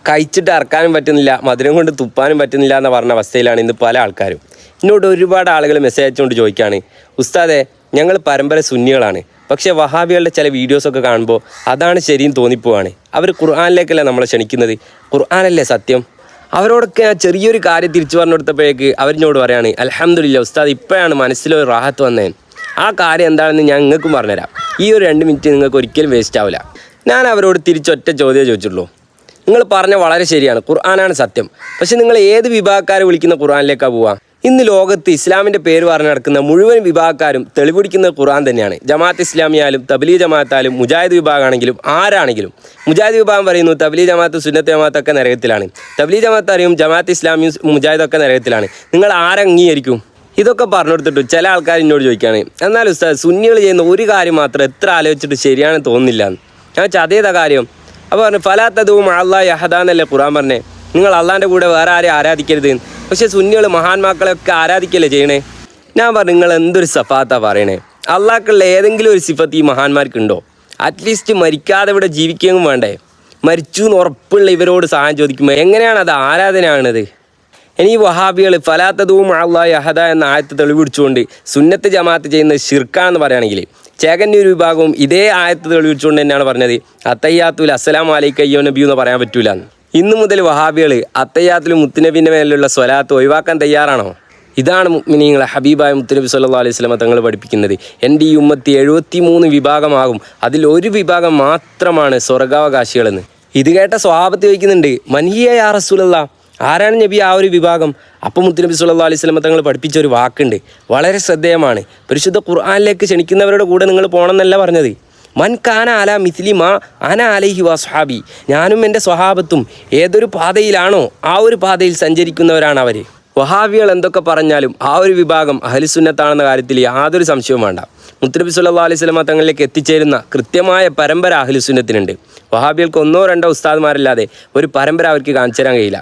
കഴിച്ചിട്ട് ഇറക്കാനും പറ്റുന്നില്ല, മധുരം കൊണ്ട് തുപ്പാനും പറ്റുന്നില്ല എന്ന് പറഞ്ഞ അവസ്ഥയിലാണ് ഇന്ന് പല ആൾക്കാരും. എന്നോട് ഒരുപാട് ആളുകൾ മെസ്സേജ് അയച്ചുകൊണ്ട് ചോദിക്കുകയാണ്, ഉസ്താദെ ഞങ്ങൾ പരമ്പര സുന്നികളാണ്, പക്ഷേ വഹാബികളുടെ ചില വീഡിയോസൊക്കെ കാണുമ്പോൾ അതാണ് ശരിയെന്ന് തോന്നിപ്പോവാണ്. അവർ ഖുർആനിലേക്കല്ല നമ്മളെ ക്ഷണിക്കുന്നത്, ഖുർആനല്ലേ സത്യം. അവരോടൊക്കെ ഞാൻ ചെറിയൊരു കാര്യം തിരിച്ചു പറഞ്ഞു കൊടുത്തപ്പോഴേക്ക് അവരിനോട് പറയാണ്, അൽഹംദുലില്ലാ ഉസ്താദ് ഇപ്പോഴാണ് മനസ്സിലൊരു റാഹത്ത് വന്നേ. ആ കാര്യം എന്താണെന്ന് ഞാൻ നിങ്ങൾക്കും പറഞ്ഞുതരാം. ഈ ഒരു 2 മിനിറ്റ് നിങ്ങൾക്ക് ഒരിക്കലും വേസ്റ്റ് ആവില്ല. ഞാൻ അവരോട് തിരിച്ചൊറ്റ ചോദ്യമേ ചോദിച്ചുള്ളൂ. നിങ്ങൾ പറഞ്ഞ വളരെ ശരിയാണ്, ഖുർആനാണ് സത്യം. പക്ഷെ നിങ്ങൾ ഏത് വിഭാഗക്കാരെ വിളിക്കുന്ന ഖുർആനിലേക്കാണ് പോവുക? ഇന്ന് ലോകത്ത് ഇസ്ലാമിൻ്റെ പേര് പറഞ്ഞു നടക്കുന്ന മുഴുവൻ വിഭാഗക്കാരും തെളിപിടിക്കുന്നത് ഖുർആൻ തന്നെയാണ്. ജമാഅത്ത് ഇസ്ലാമിയായാലും തബ്ലീഗ് ജമാഅത്തായാലും മുജാഹിദ് വിഭാഗമാണെങ്കിലും ആരാണെങ്കിലും. മുജാഹിദ് വിഭാഗം പറയുന്നു തബ്ലീഗ് ജമാഅത്ത് സുന്നത്ത് ജമാഅത്തൊക്കെ നരകത്തിലാണ്, തബ്ലീഗ് ജമാഅത്ത് അറിയും ജമാഅത്ത് ഇസ്ലാമിയും മുജാഹിദൊക്കെ നരകത്തിലാണ്. നിങ്ങൾ ആരംഗീകരിക്കും? ഇതൊക്കെ പറഞ്ഞു കൊടുത്തിട്ട് ചില ആൾക്കാർ എന്നോട് ചോദിക്കുകയാണ്, എന്നാലും ഉസ്താദ് സുന്നികൾ ചെയ്യുന്ന ഒരു കാര്യം മാത്രം എത്ര ആലോചിച്ചിട്ട് ശരിയാണെന്ന് തോന്നുന്നില്ല എന്ന്. ഞാൻ വെച്ചാൽ അതേതാ കാര്യം? അപ്പോൾ പറഞ്ഞു ഫലാത്തതും അള്ളാഹ് യഹദാന്നല്ലേ ഖുർആൻ പറഞ്ഞേ, നിങ്ങൾ അള്ളാൻ്റെ കൂടെ വേറെ ആരെയും ആരാധിക്കരുത്. പക്ഷേ സുന്നികൾ മഹാന്മാക്കളെയൊക്കെ ആരാധിക്കല്ലേ ചെയ്യണേ. ഞാൻ പറഞ്ഞു നിങ്ങൾ എന്തൊരു സഫാത്താ പറയണേ. അള്ളാഹ്ക്കുള്ള ഏതെങ്കിലും ഒരു സിഫത്ത് ഈ മഹാന്മാർക്കുണ്ടോ? അറ്റ്ലീസ്റ്റ് മരിക്കാതെ ഇവിടെ ജീവിക്കുകയും വേണ്ടേ? മരിച്ചു എന്ന് ഉറപ്പുള്ള ഇവരോട് സഹായം ചോദിക്കുമ്പോൾ എങ്ങനെയാണ് അത് ആരാധനയാണത്? ഇനി ഈ വഹാബികൾ ഫലാത്തതും അള്ളാഹ് യഹദ എന്ന ആയത്ത് തെളിവിടിച്ചുകൊണ്ട് സുന്നത്ത് ജമാഅത്ത് ചെയ്യുന്നത് ശിർക്കാണെന്ന് പറയുകയാണെങ്കിൽ, ചേകന്നൂർ വിഭാഗവും ഇതേ ആയത്ത് തെളിവിച്ചുകൊണ്ട് തന്നെയാണ് പറഞ്ഞത് അത്തയ്യാത്തുൽ അസ്സലാമു അലൈക അയ്യോ നബി എന്ന് പറയാൻ പറ്റൂല. ഇന്ന് മുതൽ വഹാബികൾ അത്തയ്യാത്തുൽ മുത്തുനബീൻ്റെ മേലുള്ള സ്വലാത്ത് ഒഴിവാക്കാൻ തയ്യാറാണോ? ഇതാണ് മുഅ്മിനീങ്ങളെ ഹബീബായ മുത്തുനബി സല്ലല്ലാഹു അലൈഹി വസല്ലം തങ്ങൾ പഠിപ്പിക്കുന്നത്. എൻ്റെ ഈ ഉമ്മത്തി 73 വിഭാഗമാകും, അതിൽ ഒരു വിഭാഗം മാത്രമാണ് സ്വർഗാവകാശികളെന്ന്. ഇത് കേട്ട സ്വഹാബത്ത് ചോദിക്കുന്നുണ്ട്, മൻഹിയ യാ റസൂലല്ലാഹ്, ആരാണ് നബി ആ ഒരു വിഭാഗം? അപ്പം മുത്തുനബി സല്ലല്ലാഹു അലൈഹി വസല്ലം തങ്ങൾ പഠിപ്പിച്ച ഒരു വാക്കുണ്ട്, വളരെ ശ്രദ്ധേയമാണ്. പരിശുദ്ധ ഖുർആനിലേക്ക് ക്ഷണിക്കുന്നവരുടെ കൂടെ നിങ്ങൾ പോകണമെന്നല്ല പറഞ്ഞത്. മൻ കാന അല മിസ്ലി മാ അന അലൈഹി വസ്ഹാബി, ഞാനും എൻ്റെ സ്വഹാബത്തും ഏതൊരു പാതയിലാണോ ആ ഒരു പാതയിൽ സഞ്ചരിക്കുന്നവരാണ് അവർ. വഹാബികൾ എന്തൊക്കെ പറഞ്ഞാലും ആ ഒരു വിഭാഗം അഹ്ലുസുന്നത്താണെന്ന കാര്യത്തിൽ യാതൊരു സംശയവും വേണ്ട. മുത്തുനബി സല്ലല്ലാഹു അലൈഹി വസല്ലം തങ്ങളിലേക്ക് എത്തിച്ചേരുന്ന കൃത്യമായ പരമ്പര അഹ്ലുസുന്നത്തിനുണ്ട്. വഹാബികൾക്ക് 1 2 ഉസ്താദ്മാരല്ലാതെ ഒരു പരമ്പര അവർക്ക് കാണിച്ചു തരാൻ കഴിയില്ല.